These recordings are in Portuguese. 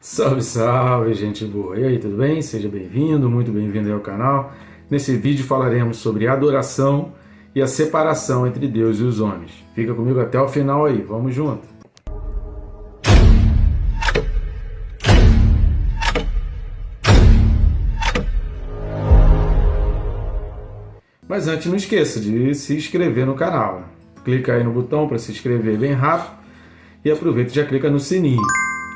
Salve, salve, gente boa! E aí, tudo bem? Seja bem-vindo, muito bem-vindo aí ao canal. Nesse vídeo falaremos sobre adoração e a separação entre Deus e os homens. Fica comigo até o final aí, vamos junto! Mas antes, não esqueça de se inscrever no canal. Clica aí no botão para se inscrever bem rápido e aproveita e já clica no sininho.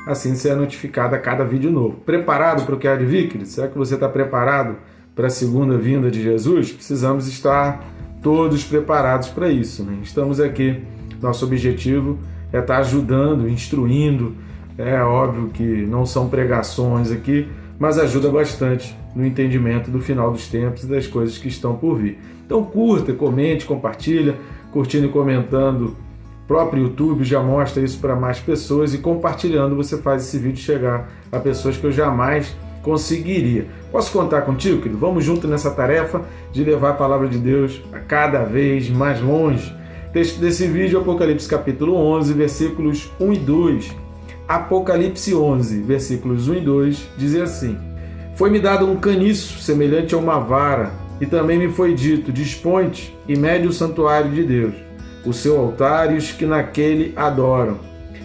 Assim você é notificado a cada vídeo novo. Preparado para o que há de vir, querido? Será que você está preparado para a segunda vinda de Jesus? Precisamos estar todos preparados para isso, né? Estamos aqui, nosso objetivo é estar ajudando, instruindo. É óbvio que não são pregações aqui, mas ajuda bastante no entendimento do final dos tempos e das coisas que estão por vir. Então curta, comente, compartilha, curtindo e comentando. O próprio YouTube já mostra isso para mais pessoas e compartilhando você faz esse vídeo chegar a pessoas que eu jamais conseguiria. Posso contar contigo, querido? Vamos junto nessa tarefa de levar a palavra de Deus a cada vez mais longe. Texto desse vídeo, Apocalipse capítulo 11, versículos 1 e 2. Apocalipse 11, versículos 1 e 2, diz assim: Foi-me dado um caniço semelhante a uma vara, e também me foi dito: Dispõe-te e mede o santuário de Deus, o seu altar e os que naquele adoram.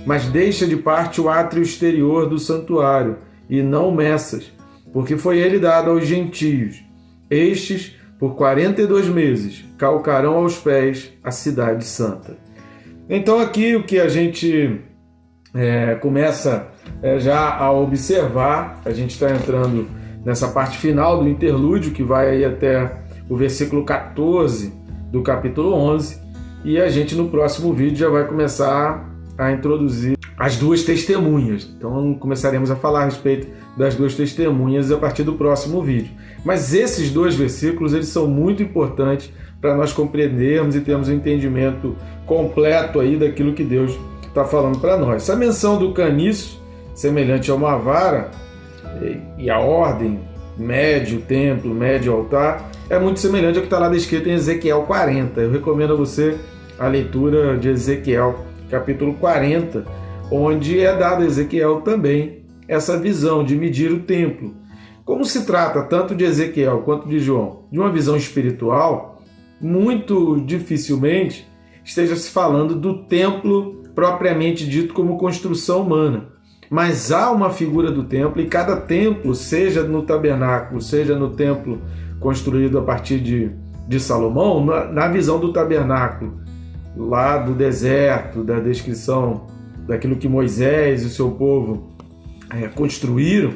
Mas deixa de parte o átrio exterior do santuário, e não o meças, porque foi ele dado aos gentios. Estes, por 42 meses, calcarão aos pés a cidade santa. Então aqui o que a gente começa já a observar, a gente está entrando nessa parte final do interlúdio, que vai aí até o versículo 14 do capítulo 11, e a gente no próximo vídeo já vai começar a introduzir as duas testemunhas. Então começaremos a falar a respeito das duas testemunhas a partir do próximo vídeo. Mas esses dois versículos, eles são muito importantes para nós compreendermos e termos um entendimento completo aí daquilo que Deus está falando para nós. Essa menção do caniço, semelhante a uma vara, e a ordem, mede o templo, mede o altar, é muito semelhante ao que está lá descrito em Ezequiel 40. Eu recomendo a você a leitura de Ezequiel, capítulo 40, onde é dado a Ezequiel também essa visão de medir o templo. Como se trata tanto de Ezequiel quanto de João de uma visão espiritual, muito dificilmente esteja se falando do templo propriamente dito como construção humana. Mas há uma figura do templo, e cada templo, seja no tabernáculo, seja no templo construído a partir de Salomão, na visão do tabernáculo, lá do deserto, da descrição daquilo que Moisés e o seu povo construíram,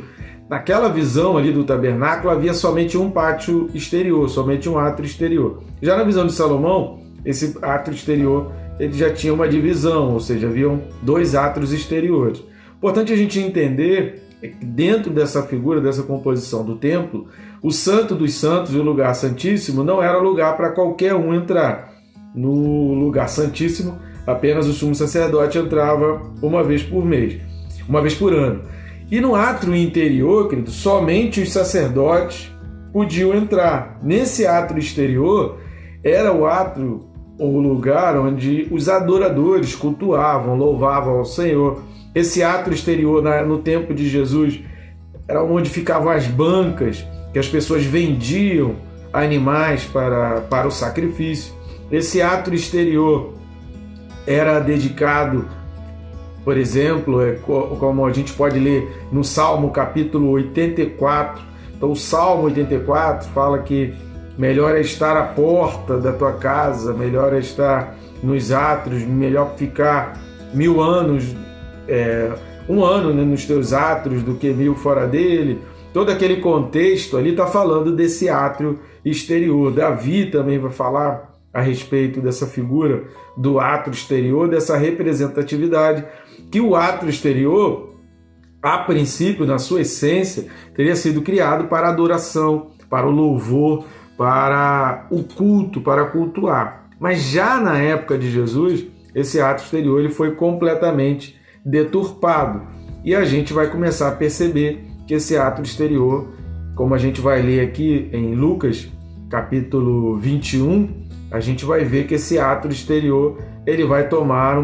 naquela visão ali do tabernáculo havia somente um pátio exterior, somente um átrio exterior. Já na visão de Salomão, esse átrio exterior ele já tinha uma divisão, ou seja, haviam dois átrios exteriores. Importante a gente entender que dentro dessa figura, dessa composição do templo, o Santo dos Santos e o lugar santíssimo não era lugar para qualquer um entrar. No lugar santíssimo, apenas o sumo sacerdote entrava uma vez por mês, uma vez por ano. E no átrio interior, querido, somente os sacerdotes podiam entrar. Nesse átrio exterior, era o átrio, ou lugar onde os adoradores cultuavam, louvavam ao Senhor. Esse átrio exterior no tempo de Jesus era onde ficavam as bancas que as pessoas vendiam animais para o sacrifício. Esse átrio exterior era dedicado, por exemplo, como a gente pode ler no Salmo capítulo 84. Então o Salmo 84 fala que melhor é estar à porta da tua casa, melhor é estar nos átrios, melhor ficar 1000 anos, um ano, né, nos teus átrios do que 1000 fora dele. Todo aquele contexto ali está falando desse átrio exterior. Davi também vai falar a respeito dessa figura do átrio exterior, dessa representatividade, que o átrio exterior, a princípio, na sua essência, teria sido criado para a adoração, para o louvor, para o culto, para cultuar. Mas já na época de Jesus, esse átrio exterior ele foi completamente deturpado. E a gente vai começar a perceber que esse átrio exterior, como a gente vai ler aqui em Lucas, capítulo 21, a gente vai ver que esse átrio exterior ele vai tomar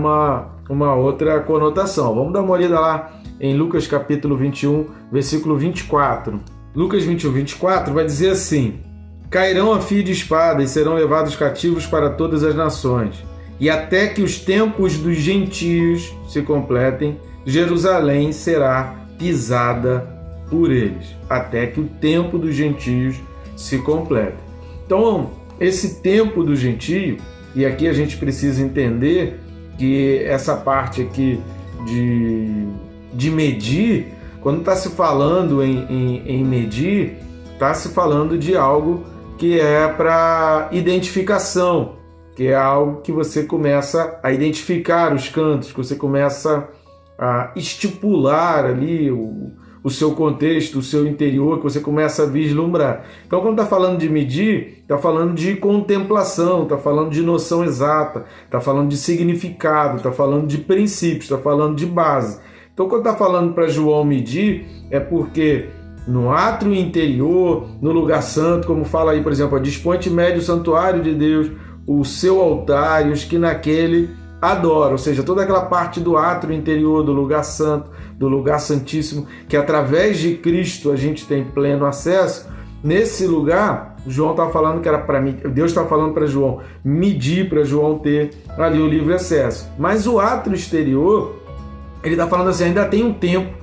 uma outra conotação. Vamos dar uma olhada lá em Lucas capítulo 21, versículo 24. Lucas 21, 24 vai dizer assim: cairão a fio de espada e serão levados cativos para todas as nações, e até que os tempos dos gentios se completem, Jerusalém será pisada por eles, até que o tempo dos gentios se complete. Então, esse tempo do gentio, e aqui a gente precisa entender que essa parte aqui de medir, quando está se falando em medir, está se falando de algo que é para identificação, que é algo que você começa a identificar os cantos, que você começa a estipular ali o seu contexto, o seu interior, que você começa a vislumbrar. Então, quando está falando de medir, está falando de contemplação, está falando de noção exata, está falando de significado, está falando de princípios, está falando de base. Então, quando está falando para João medir, é porque no átrio interior, no lugar santo, como fala aí, por exemplo, dispõe-te mede o santuário de Deus, o seu altar e os que naquele adoram, ou seja, toda aquela parte do átrio interior, do lugar santo, do lugar santíssimo, que através de Cristo a gente tem pleno acesso. Nesse lugar, João está falando que era para mim, Deus está falando para João medir, para João ter ali o livre acesso. Mas o átrio exterior, ele está falando assim, ainda tem um tempo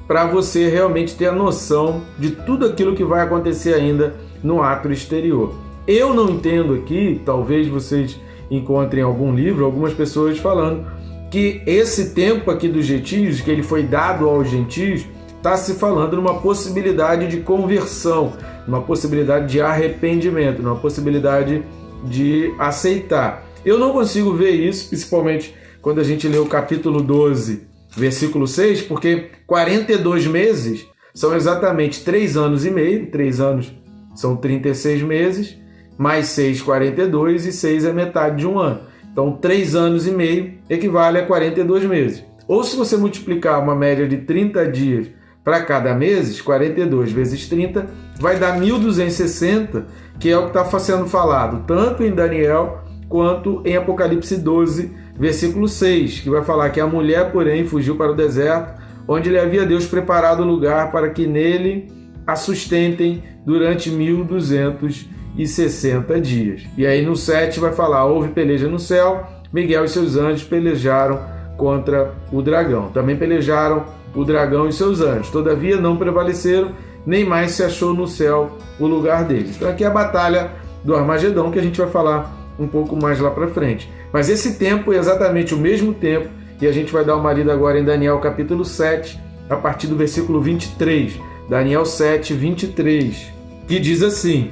para você realmente ter a noção de tudo aquilo que vai acontecer ainda no átrio exterior. Eu não entendo aqui, talvez vocês encontrem algum livro, algumas pessoas falando que esse tempo aqui dos gentios, que ele foi dado aos gentios, está se falando numa possibilidade de conversão, numa possibilidade de arrependimento, numa possibilidade de aceitar. Eu não consigo ver isso, principalmente quando a gente lê o capítulo 12, versículo 6, porque 42 meses são exatamente 3 anos e meio, 3 anos são 36 meses, mais 6, 42, e 6 é metade de um ano. Então, 3 anos e meio equivale a 42 meses. Ou se você multiplicar uma média de 30 dias para cada mês, 42 vezes 30, vai dar 1.260, que é o que está sendo falado, tanto em Daniel quanto em Apocalipse 12, versículo 6, que vai falar que a mulher, porém, fugiu para o deserto, onde lhe havia Deus preparado lugar para que nele a sustentem durante 1.260 dias. E aí no 7 vai falar, houve peleja no céu, Miguel e seus anjos pelejaram contra o dragão. Também pelejaram o dragão e seus anjos, todavia não prevaleceram, nem mais se achou no céu o lugar deles. Então aqui é a batalha do Armagedão, que a gente vai falar um pouco mais lá para frente. Mas esse tempo é exatamente o mesmo tempo, e a gente vai dar uma lida agora em Daniel capítulo 7, a partir do versículo 23. Daniel 7, 23, que diz assim: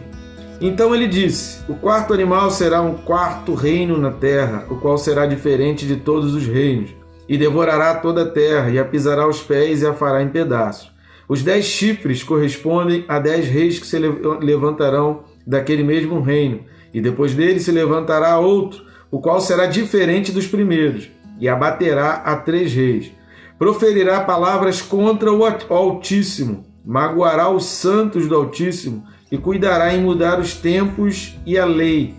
então ele disse, o quarto animal será um quarto reino na terra, o qual será diferente de todos os reinos, e devorará toda a terra, e a pisará aos pés e a fará em pedaços. Os 10 chifres correspondem a 10 reis que se levantarão daquele mesmo reino, e depois dele se levantará outro, o qual será diferente dos primeiros, e abaterá a 3 reis. Proferirá palavras contra o Altíssimo, magoará os santos do Altíssimo, e cuidará em mudar os tempos e a lei.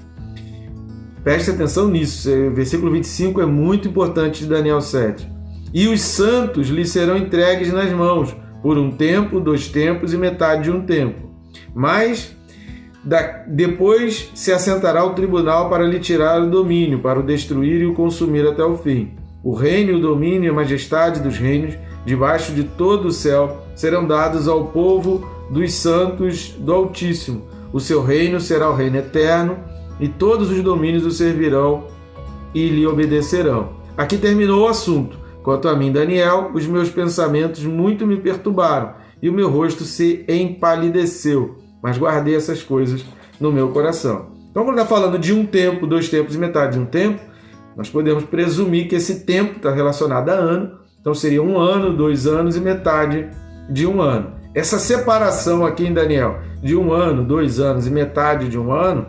Preste atenção nisso, o versículo 25 é muito importante de Daniel 7. E os santos lhe serão entregues nas mãos, por um tempo, 2 tempos e metade de um tempo. Mas depois se assentará o tribunal para lhe tirar o domínio, para o destruir e o consumir até o fim. O reino, o domínio e a majestade dos reinos, debaixo de todo o céu, serão dados ao povo dos santos do Altíssimo. O seu reino será o reino eterno, e todos os domínios o servirão e lhe obedecerão. Aqui terminou o assunto. Quanto a mim, Daniel, os meus pensamentos muito me perturbaram, e o meu rosto se empalideceu, mas guardei essas coisas no meu coração. Então, quando está falando de um tempo, 2 tempos e metade de um tempo, nós podemos presumir que esse tempo está relacionado a ano, então seria 1 ano, 2 anos e metade de um ano. Essa separação aqui em Daniel de 1 ano, 2 anos e metade de um ano,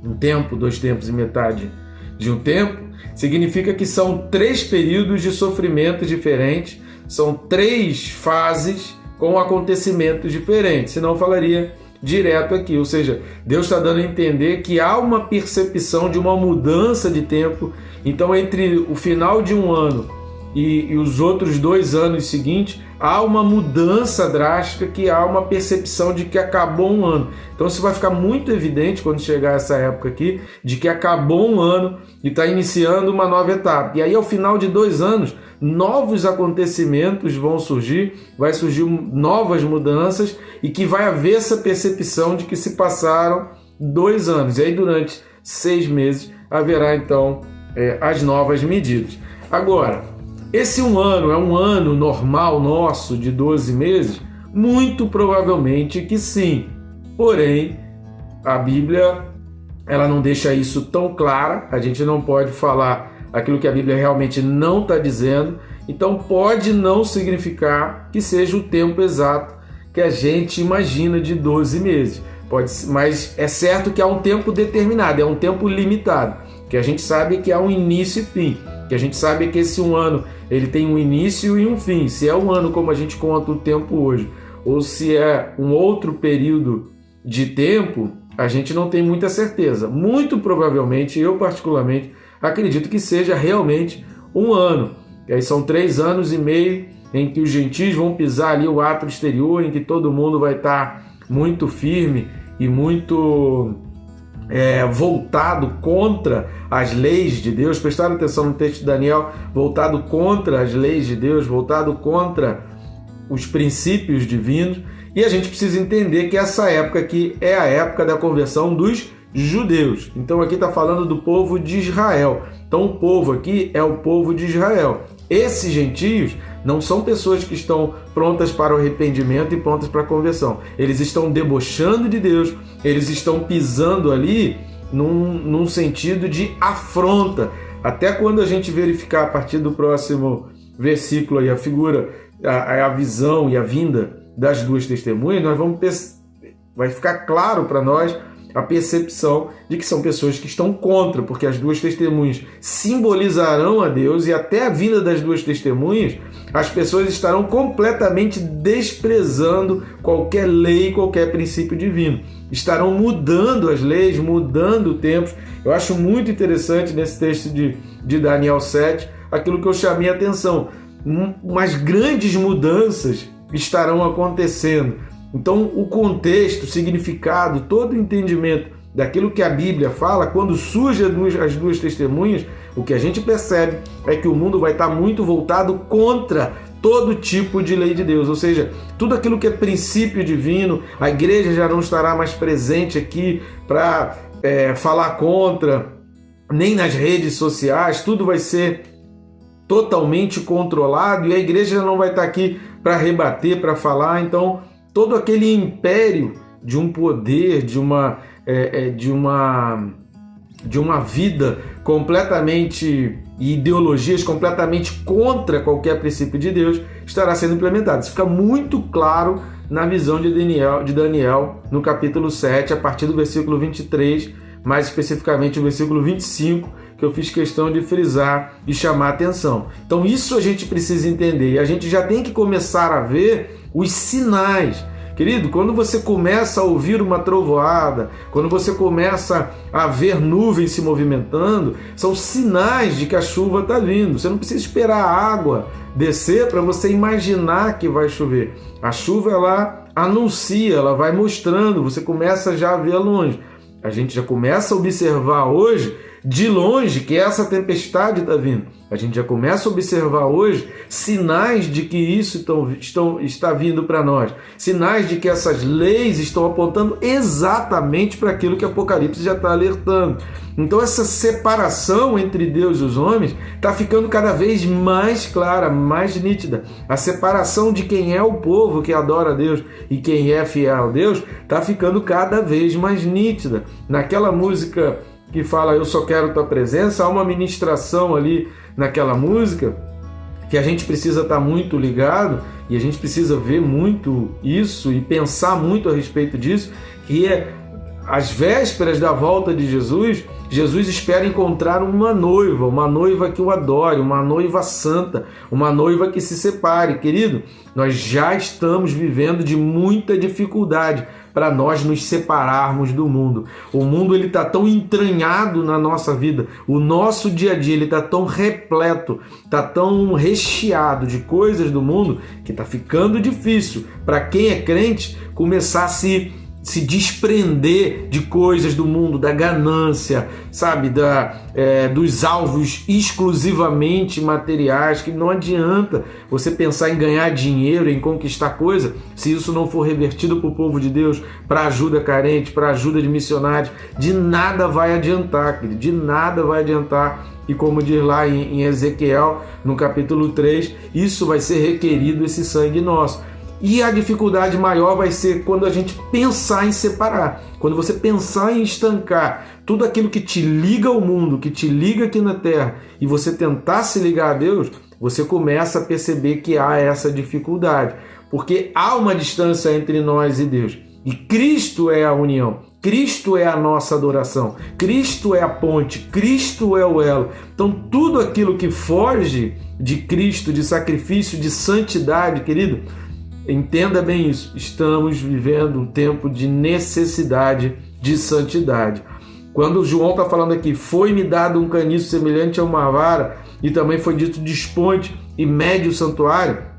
um tempo, 2 tempos e metade de um tempo, significa que são 3 períodos de sofrimento diferentes, são 3 fases com acontecimentos diferentes, senão falaria direto aqui. Ou seja, Deus está dando a entender que há uma percepção de uma mudança de tempo. Então, entre o final de um ano e os outros 2 anos seguintes, há uma mudança drástica, que há uma percepção de que acabou um ano. Então isso vai ficar muito evidente quando chegar essa época aqui, de que acabou um ano e está iniciando uma nova etapa. E aí, ao final de 2 anos, novos acontecimentos vão surgir, vai surgir novas mudanças, e que vai haver essa percepção de que se passaram 2 anos. E aí, durante 6 meses, haverá então as novas medidas. Agora, esse um ano é um ano normal nosso de 12 meses? Muito provavelmente que sim. Porém, a Bíblia ela não deixa isso tão clara. A gente não pode falar aquilo que a Bíblia realmente não está dizendo. Então pode não significar que seja o tempo exato que a gente imagina de 12 meses. Mas é certo que há um tempo determinado, é um tempo limitado, que a gente sabe que há um início e fim, que a gente sabe que esse um ano ele tem um início e um fim. Se é um ano como a gente conta o tempo hoje, ou se é um outro período de tempo, a gente não tem muita certeza. Muito provavelmente, eu particularmente, acredito que seja realmente um ano. E aí são 3 anos e meio em que os gentios vão pisar ali o átrio exterior, em que todo mundo vai estar muito firme e muito voltado contra as leis de Deus. Prestaram atenção no texto de Daniel, voltado contra as leis de Deus, voltado contra os princípios divinos. E a gente precisa entender que essa época aqui é a época da conversão dos judeus. Então aqui está falando do povo de Israel. Então o povo aqui é o povo de Israel. Esses gentios não são pessoas que estão prontas para o arrependimento e prontas para a conversão. Eles estão debochando de Deus, eles estão pisando ali num sentido de afronta. Até quando a gente verificar a partir do próximo versículo aí a figura, a visão e a vinda das 2 testemunhas, vai ficar claro para nós a percepção de que são pessoas que estão contra, porque as 2 testemunhas simbolizarão a Deus, e até a vinda das 2 testemunhas, as pessoas estarão completamente desprezando qualquer lei, qualquer princípio divino. Estarão mudando as leis, mudando tempos. Eu acho muito interessante nesse texto de Daniel 7, aquilo que eu chamei a atenção. Umas grandes mudanças estarão acontecendo. Então, o contexto, o significado, todo o entendimento daquilo que a Bíblia fala, quando surgem as 2 testemunhas, o que a gente percebe é que o mundo vai estar muito voltado contra todo tipo de lei de Deus. Ou seja, tudo aquilo que é princípio divino, a igreja já não estará mais presente aqui para falar contra, nem nas redes sociais, tudo vai ser totalmente controlado, e a igreja não vai estar aqui para rebater, para falar. Então, todo aquele império de um poder, de uma vida completamente, ideologias completamente contra qualquer princípio de Deus, estará sendo implementado. Isso fica muito claro na visão de Daniel no capítulo 7, a partir do versículo 23, mais especificamente o versículo 25, que eu fiz questão de frisar e chamar a atenção. Então isso a gente precisa entender, e a gente já tem que começar a ver os sinais. Querido, quando você começa a ouvir uma trovoada, quando você começa a ver nuvens se movimentando, são sinais de que a chuva está vindo. Você não precisa esperar a água descer para você imaginar que vai chover. A chuva, ela anuncia, ela vai mostrando, você começa já a ver longe. A gente já começa a observar hoje, de longe, que essa tempestade está vindo. A gente já começa a observar hoje sinais de que isso está vindo para nós. Sinais de que essas leis estão apontando exatamente para aquilo que Apocalipse já está alertando. Então essa separação entre Deus e os homens está ficando cada vez mais clara, mais nítida. A separação de quem é o povo que adora a Deus e quem é fiel a Deus está ficando cada vez mais nítida. Naquela música que fala "Eu só quero tua presença", há uma ministração ali naquela música que a gente precisa estar muito ligado, e a gente precisa ver muito isso e pensar muito a respeito disso, que é as vésperas da volta de Jesus, Jesus espera encontrar uma noiva que o adore, uma noiva santa, uma noiva que se separe. Querido, nós já estamos vivendo de muita dificuldade para nós nos separarmos do mundo. O mundo ele está tão entranhado na nossa vida, o nosso dia a dia ele está tão repleto, está tão recheado de coisas do mundo que está ficando difícil para quem é crente começar a se desprender de coisas do mundo, da ganância, sabe, dos alvos exclusivamente materiais, que não adianta você pensar em ganhar dinheiro, em conquistar coisa, se isso não for revertido para o povo de Deus, para ajuda carente, para ajuda de missionários, de nada vai adiantar, querido, de nada vai adiantar. E como diz lá em Ezequiel, no capítulo 3, isso vai ser requerido, esse sangue nosso. E a dificuldade maior vai ser quando a gente pensar em separar, quando você pensar em estancar tudo aquilo que te liga ao mundo, que te liga aqui na terra, e você tentar se ligar a Deus, você começa a perceber que há essa dificuldade, porque há uma distância entre nós e Deus. E Cristo é a união, Cristo é a nossa adoração, Cristo é a ponte, Cristo é o elo. Então tudo aquilo que foge de Cristo, de sacrifício, de santidade, querido, entenda bem isso, estamos vivendo um tempo de necessidade de santidade. Quando João está falando aqui, foi-me dado um caniço semelhante a uma vara, e também foi dito desponte e mede o santuário,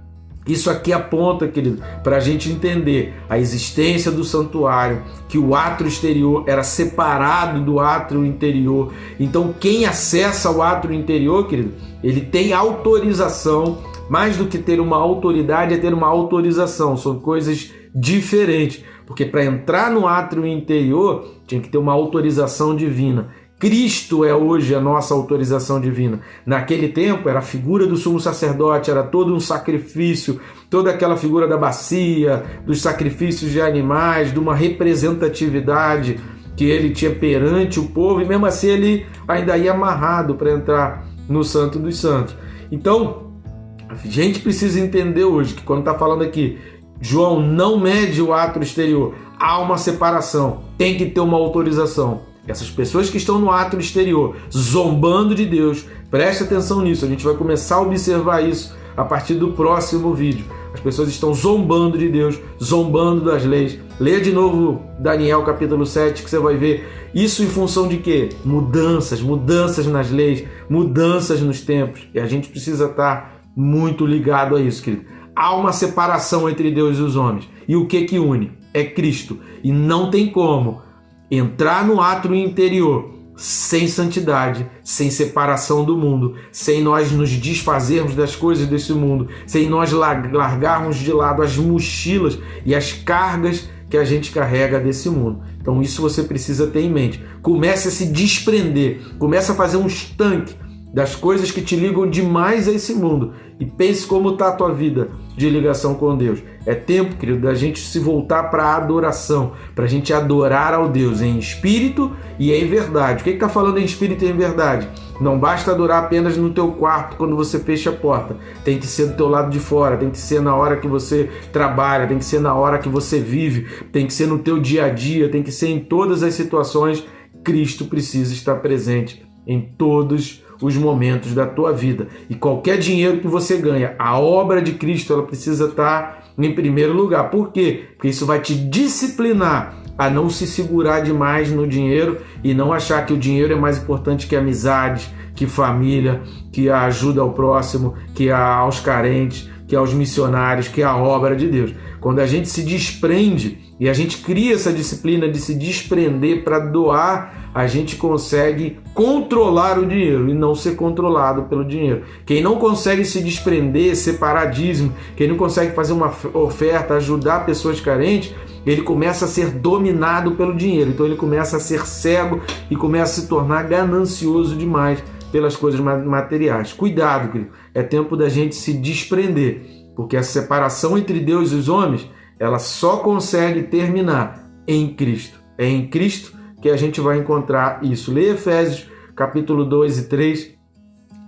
isso aqui aponta, querido, para a gente entender a existência do santuário, que o átrio exterior era separado do átrio interior. Então quem acessa o átrio interior, querido, ele tem autorização. Mais do que ter uma autoridade é ter uma autorização, são coisas diferentes, porque para entrar no átrio interior tinha que ter uma autorização divina. Cristo é hoje a nossa autorização divina. Naquele tempo era a figura do sumo sacerdote, era todo um sacrifício, toda aquela figura da bacia, dos sacrifícios de animais, de uma representatividade que ele tinha perante o povo, e mesmo assim ele ainda ia amarrado para entrar no Santo dos Santos. Então, a gente precisa entender hoje que quando está falando aqui, João não mede o átrio exterior, há uma separação, tem que ter uma autorização. Essas pessoas que estão no átrio exterior, zombando de Deus, preste atenção nisso, a gente vai começar a observar isso a partir do próximo vídeo. As pessoas estão zombando de Deus, zombando das leis. Leia de novo Daniel capítulo 7, que você vai ver isso em função de quê? Mudanças nas leis, mudanças nos tempos. E a gente precisa estar muito ligado a isso, querido. Há uma separação entre Deus e os homens. E o que une? É Cristo. E não tem como entrar no átrio interior sem santidade, sem separação do mundo, sem nós nos desfazermos das coisas desse mundo, sem nós largarmos de lado as mochilas e as cargas que a gente carrega desse mundo. Então isso você precisa ter em mente. Comece a se desprender, comece a fazer um estanque das coisas que te ligam demais a esse mundo e pense como está a tua vida de ligação com Deus. É tempo, querido, da gente se voltar para a adoração, para a gente adorar ao Deus em espírito e em verdade. O que está falando em espírito e em verdade? Não basta adorar apenas no teu quarto quando você fecha a porta. Tem que ser do teu lado de fora, tem que ser na hora que você trabalha, tem que ser na hora que você vive, tem que ser no teu dia a dia, tem que ser em todas as situações. Cristo precisa estar presente em todos os momentos da tua vida. E qualquer dinheiro que você ganha, a obra de Cristo, ela precisa estar em primeiro lugar. Por quê? Porque isso vai te disciplinar a não se segurar demais no dinheiro e não achar que o dinheiro é mais importante que amizades, que família, que a ajuda ao próximo, que aos carentes, que aos missionários, que a obra de Deus. Quando a gente se desprende e a gente cria essa disciplina de se desprender para doar, a gente consegue controlar o dinheiro e não ser controlado pelo dinheiro. Quem não consegue se desprender, separar dízimo, quem não consegue fazer uma oferta, ajudar pessoas carentes, ele começa a ser dominado pelo dinheiro. Então ele começa a ser cego e começa a se tornar ganancioso demais pelas coisas materiais. Cuidado, querido. É tempo da gente se desprender, porque a separação entre Deus e os homens, ela só consegue terminar em Cristo. É em Cristo que a gente vai encontrar isso. Leia Efésios capítulo 2 e 3,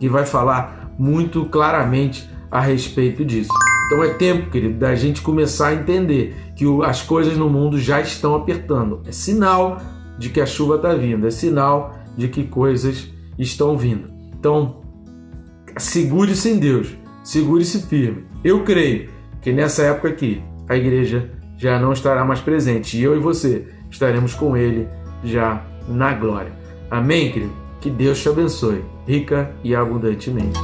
que vai falar muito claramente a respeito disso. Então é tempo, querido, da gente começar a entender que as coisas no mundo já estão apertando. É sinal de que a chuva está vindo, é sinal de que coisas estão vindo. Então, segure-se em Deus, segure-se firme. Eu creio que nessa época aqui, a igreja já não estará mais presente e eu e você estaremos com Ele já na glória. Amém, querido? Que Deus te abençoe, rica e abundantemente.